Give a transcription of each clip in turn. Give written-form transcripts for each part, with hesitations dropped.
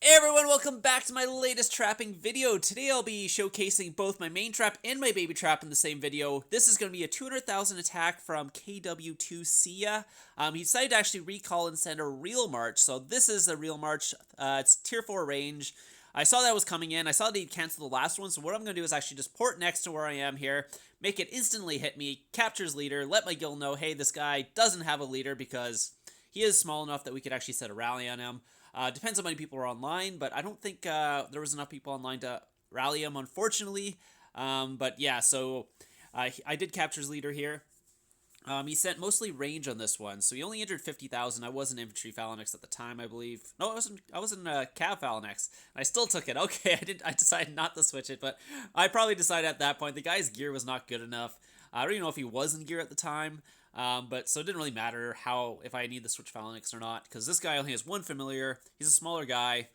Hey everyone, welcome back to my latest trapping video. Today I'll be showcasing both my main trap and my baby trap in the same video. This is going to be a 200,000 attack from KW2 Sia. He decided to actually recall and send a real march, so this is a real march. It's tier 4 range. I saw that was coming in. I saw that he'd cancel the last one, so what I'm going to do is actually just port next to where I am here, make it instantly hit me, captures leader, let my guild know, hey, this guy doesn't have a leader because he is small enough that we could actually set a rally on him. Depends how many people are online, but I don't think there was enough people online to rally him, unfortunately. But yeah, so I did capture his leader here. He sent mostly range on this one, so he only injured 50,000. I was an infantry phalanx at the time, I believe. No, I was in cav phalanx. I still took it. Okay, I decided not to switch it, but I probably decided at that point the guy's gear was not good enough. I don't even know if he was in gear at the time. But so it didn't really matter if I need the switch phalanx or not, because this guy only has one familiar. He's a smaller guy.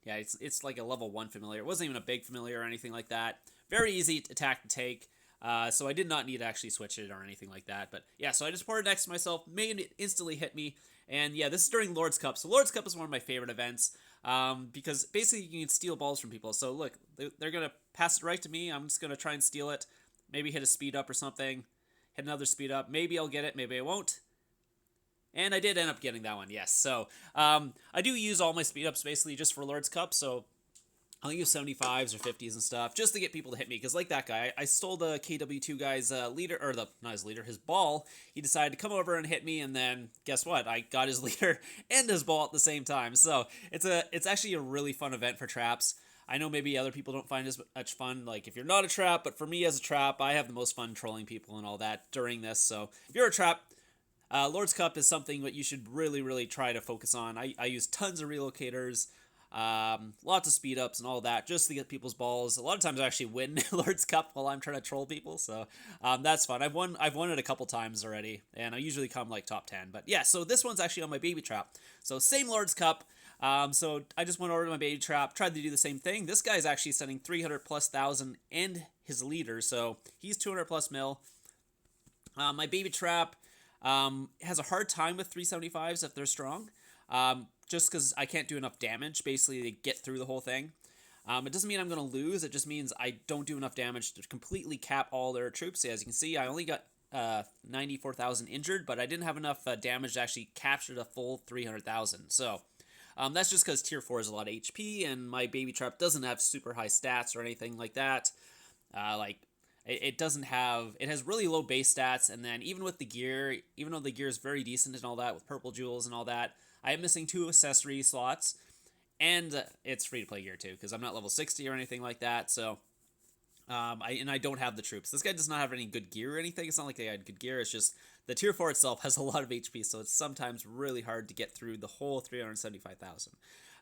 It's like a level 1 familiar. It wasn't even a big familiar or anything like that. Very easy attack to take. So I did not need to actually switch it or anything like that. But yeah, so I just ported next to myself, made it instantly hit me. And yeah, this is during Lord's Cup. So Lord's Cup is one of my favorite events, because basically you can steal balls from people. So look, they're going to pass it right to me. I'm just going to try and steal it. Maybe hit a speed up or something. Hit another speed up. Maybe I'll get it. Maybe I won't. And I did end up getting that one, yes. So I do use all my speed ups basically just for Lord's Cup. So I'll use 75s or 50s and stuff just to get people to hit me. Because like that guy, I stole the KW2 guy's leader, or not his leader, his ball. He decided to come over and hit me, and then guess what? I got his leader and his ball at the same time. So it's actually a really fun event for traps. I know maybe other people don't find it as much fun, like if you're not a trap, but for me as a trap, I have the most fun trolling people and all that during this. So if you're a trap, Lord's Cup is something that you should really, really try to focus on. I use tons of relocators, lots of speed ups and all that just to get people's balls. A lot of times I actually win Lord's Cup while I'm trying to troll people, so that's fun. I've won it a couple times already, and I usually come like top 10. But yeah, so this one's actually on my baby trap. So same Lord's Cup. So I just went over to my baby trap, tried to do the same thing. This guy's actually sending 300,000+ and his leader, so he's 200+ mil. My baby trap has a hard time with 375s if they're strong, just because I can't do enough damage basically to get through the whole thing. It doesn't mean I'm going to lose, it just means I don't do enough damage to completely cap all their troops. As you can see, I only got 94,000 injured, but I didn't have enough damage to actually capture the full 300,000. So that's just because tier 4 is a lot of HP, and my baby trap doesn't have super high stats or anything like that. It has really low base stats, and then even with the gear, even though the gear is very decent and all that, with purple jewels and all that, I am missing 2 accessory slots, and it's free-to-play gear too, because I'm not level 60 or anything like that, so I don't have the troops. This guy does not have any good gear or anything. It's not like they had good gear. It's just the tier 4 itself has a lot of HP, so it's sometimes really hard to get through the whole 375,000.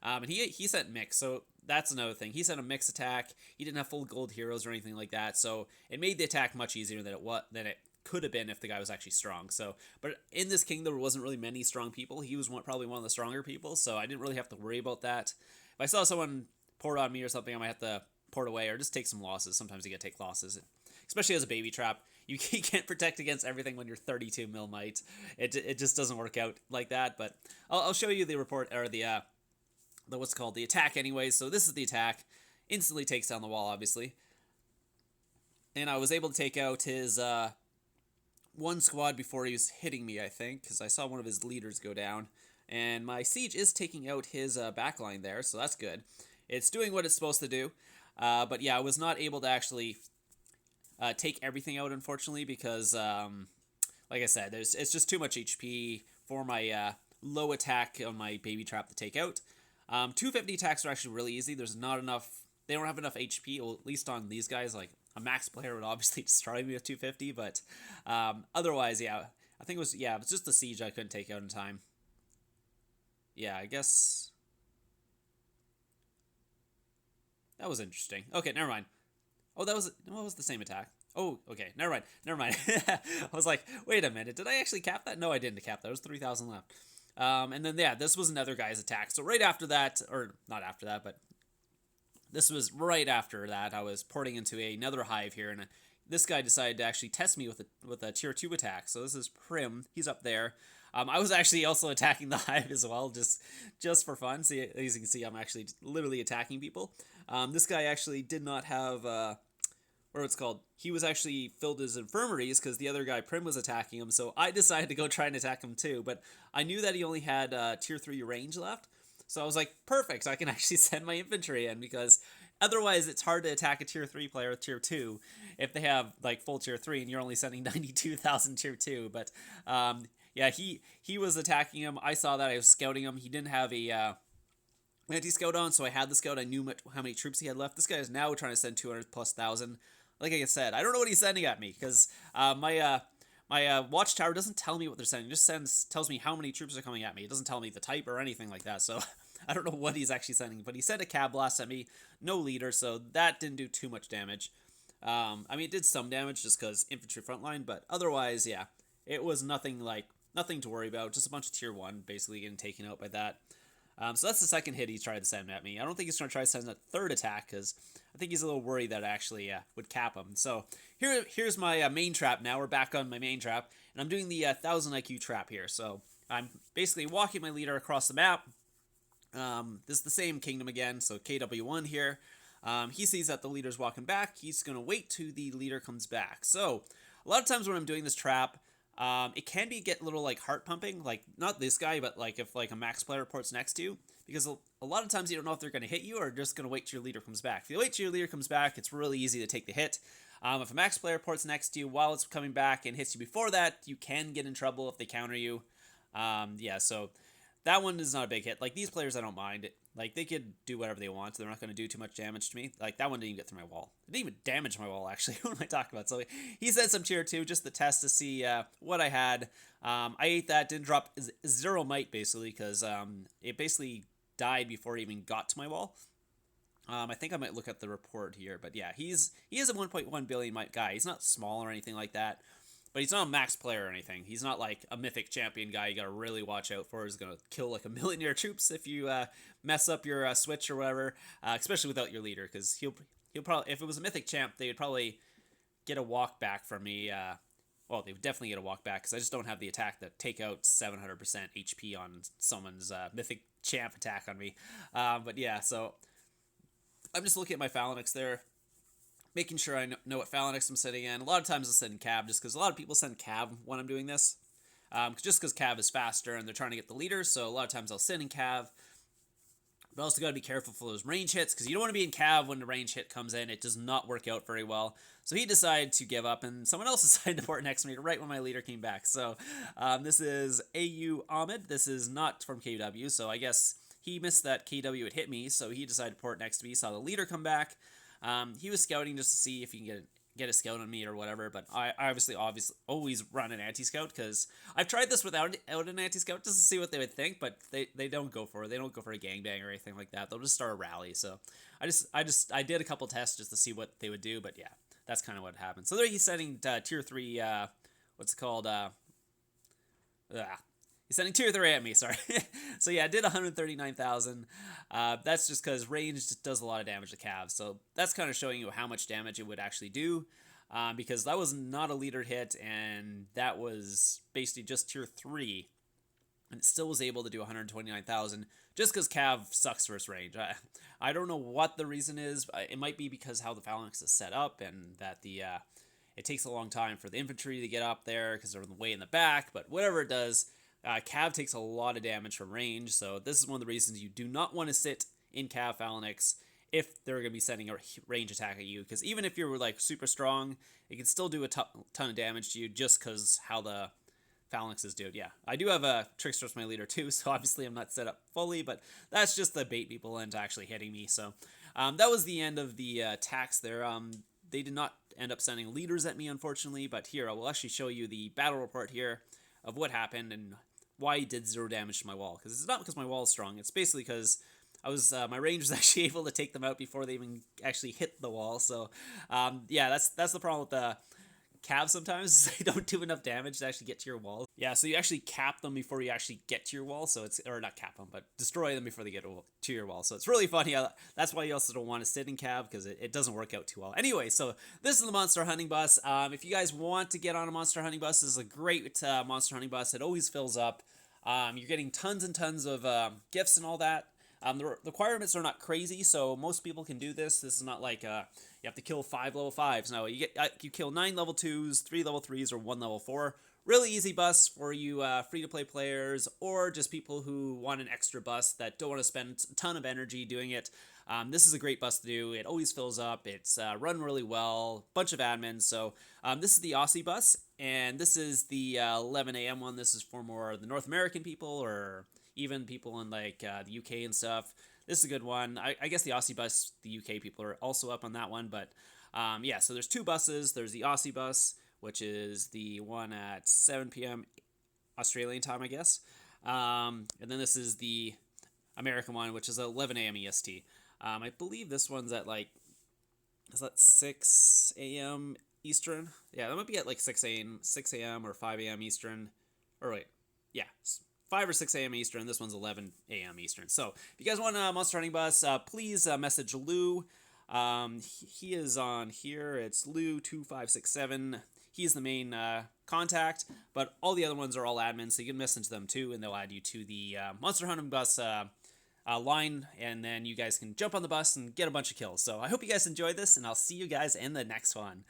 And he sent mix, so that's another thing. He sent a mix attack. He didn't have full gold heroes or anything like that, so it made the attack much easier than it could have been if the guy was actually strong. So, but in this king, there wasn't really many strong people. He was probably one of the stronger people, so I didn't really have to worry about that. If I saw someone pour on me or something, I might have to port away or just take some losses. Sometimes you get to take losses, especially as a baby trap. You can't protect against everything when you're 32 mil might. It just doesn't work out like that. But I'll show you the report, or the what's called the attack anyways. So this is the attack. Instantly takes down the wall, obviously. And I was able to take out his one squad before he was hitting me, I think, because I saw one of his leaders go down. And my siege is taking out his backline there, so that's good. It's doing what it's supposed to do. But yeah, I was not able to actually take everything out, unfortunately, because, like I said, it's just too much HP for my low attack on my baby trap to take out. 250 attacks are actually really easy. There's not enough. They don't have enough HP, well, at least on these guys. Like, a max player would obviously destroy me with 250, but otherwise, yeah. I think it was just the siege I couldn't take out in time. Yeah, I guess that was interesting. Okay, never mind. Oh, that was the same attack. Oh, okay, never mind. I was like, wait a minute, did I actually cap that? No, I didn't cap that. There was 3,000 left. And then, yeah, this was another guy's attack. So right after that, or not after that, but this was right after that, I was porting into another hive here, and this guy decided to actually test me with a tier 2 attack. So this is Prim. He's up there. I was actually also attacking the hive as well, just for fun. See, as you can see, I'm actually literally attacking people. This guy actually did not have or what's called. He was actually filled his infirmaries because the other guy Prim was attacking him. So I decided to go try and attack him too. But I knew that he only had tier 3 range left. So I was like, perfect, I can actually send my infantry in, because otherwise it's hard to attack a tier 3 player with tier 2 if they have like full tier 3 and you're only sending 92,000 tier 2. But yeah, he was attacking him. I saw that. I was scouting him. He didn't have a anti-scout on, so I had the scout. I knew how many troops he had left. This guy is now trying to send 200 plus thousand. Like I said, I don't know what he's sending at me, because my watchtower doesn't tell me what they're sending. It just tells me how many troops are coming at me. It doesn't tell me the type or anything like that. So I don't know what he's actually sending. But he sent a cab blast at me, no leader, so that didn't do too much damage. I mean, it did some damage just because infantry frontline, but otherwise, yeah, it was nothing to worry about. Just a bunch of tier 1 basically getting taken out by that. So that's the second hit he tried to send at me. I don't think he's going to try to send a third attack, because I think he's a little worried that I actually would cap him. So here's my main trap now. We're back on my main trap, and I'm doing the 1000 IQ trap here. So I'm basically walking my leader across the map. This is the same kingdom again, so KW1 here. He sees that the leader's walking back. He's going to wait till the leader comes back. So a lot of times when I'm doing this trap, it can get a little like heart pumping, like not this guy, but like if like a max player reports next to you, because a lot of times you don't know if they're going to hit you or just going to wait till your leader comes back. If you wait till your leader comes back, it's really easy to take the hit. If a max player reports next to you while it's coming back and hits you before that, you can get in trouble if they counter you. Yeah, so that one is not a big hit. Like these players, I don't mind it. Like they could do whatever they want. They're not going to do too much damage to me. Like that one didn't even get through my wall. It didn't even damage my wall, actually. What am I talking about? So he said some tier 2, just the test to see what I had. I ate that, didn't drop 0 might basically, because it basically died before it even got to my wall. I think I might look at the report here, but yeah, he is a 1.1 billion might guy. He's not small or anything like that. But he's not a max player or anything. He's not like a mythic champion guy you gotta really watch out for. He's gonna kill like a million of your troops if you mess up your switch or whatever, especially without your leader, because he'll probably, if it was a mythic champ, they would probably get a walk back from me. Well, they would definitely get a walk back, because I just don't have the attack to take out 700% HP on someone's mythic champ attack on me. But yeah, so I'm just looking at my phalanx there, making sure I know what phalanx I'm setting in. A lot of times I'll send cav, just because a lot of people send cav when I'm doing this. Just because cav is faster and they're trying to get the leader, so a lot of times I'll send in cav. But also got to be careful for those range hits, because you don't want to be in cav when the range hit comes in. It does not work out very well. So he decided to give up, and someone else decided to port next to me right when my leader came back. So this is AU Ahmed. This is not from KW, so I guess he missed that KW had hit me, so he decided to port next to me. Saw the leader come back. He was scouting just to see if he can get a scout on me or whatever, but I obviously always run an anti-scout, because I've tried this without an anti-scout just to see what they would think, but they don't go for it. They don't go for a gangbang or anything like that. They'll just start a rally. So I did a couple tests just to see what they would do, but yeah, that's kind of what happened. So there he's sending tier 3, what's it called? He's sending tier 3 at me, sorry. So yeah, I did 139,000. That's just because range does a lot of damage to calves. So that's kind of showing you how much damage it would actually do. Because that was not a leader hit, and that was basically just tier 3. And it still was able to do 129,000 just because cav sucks versus range. I don't know what the reason is. It might be because how the phalanx is set up, and that it takes a long time for the infantry to get up there because they're way in the back. But whatever it does, cav takes a lot of damage from range, so this is one of the reasons you do not want to sit in cav phalanx if they're going to be sending a range attack at you, because even if you're like super strong, it can still do a ton of damage to you just because how the phalanxes do it. Yeah, I do have a trickster as my leader too, so obviously I'm not set up fully, but that's just to bait people into actually hitting me. So that was the end of the attacks there. They did not end up sending leaders at me, unfortunately, but here I will actually show you the battle report here of what happened and why he did 0 damage to my wall. Because it's not because my wall is strong. It's basically because I was my range was actually able to take them out before they even actually hit the wall. So yeah, that's the problem with the calves sometimes. They don't do enough damage to actually get to your walls. Yeah, Yeah, so you actually cap them before you actually get to your wall. So it's, or not cap them, but destroy them before they get to your wall. So it's really funny. That's why you also don't want to sit in cab, because it doesn't work out too well. Anyway, so this is the monster hunting bus. If you guys want to get on a monster hunting bus, this is a great monster hunting bus. It always fills up. You're getting tons and tons of gifts and all that. The requirements are not crazy, so most people can do this. This is not like you have to kill 5 level 5s. No, you kill 9 level 2s, 3 level 3s, or 1 level 4. Really easy bus for you free-to-play players, or just people who want an extra bus that don't want to spend a ton of energy doing it. This is a great bus to do. It always fills up. It's run really well. Bunch of admins. So this is the Aussie bus, and this is the 11 a.m. one. This is for more the North American people, or even people in like the UK and stuff. This is a good one. I guess the Aussie bus, the UK people are also up on that one. But yeah, so there's 2 buses. There's the Aussie bus, which is the one at 7 p.m. Australian time, I guess. And then this is the American one, which is 11 a.m. EST. I believe this one's at like, is that 6 a.m. Eastern? Yeah, that might be at like 6 a.m. or 5 a.m. Eastern. Or wait, yeah, 5 or 6 a.m. Eastern. This one's 11 a.m. Eastern. So if you guys want a Monster Hunting Bus, please message Lou. He is on here. It's Lou2567. He's the main contact, but all the other ones are all admins, so you can message them too, and they'll add you to the Monster Hunting Bus line, and then you guys can jump on the bus and get a bunch of kills. So I hope you guys enjoyed this, and I'll see you guys in the next one.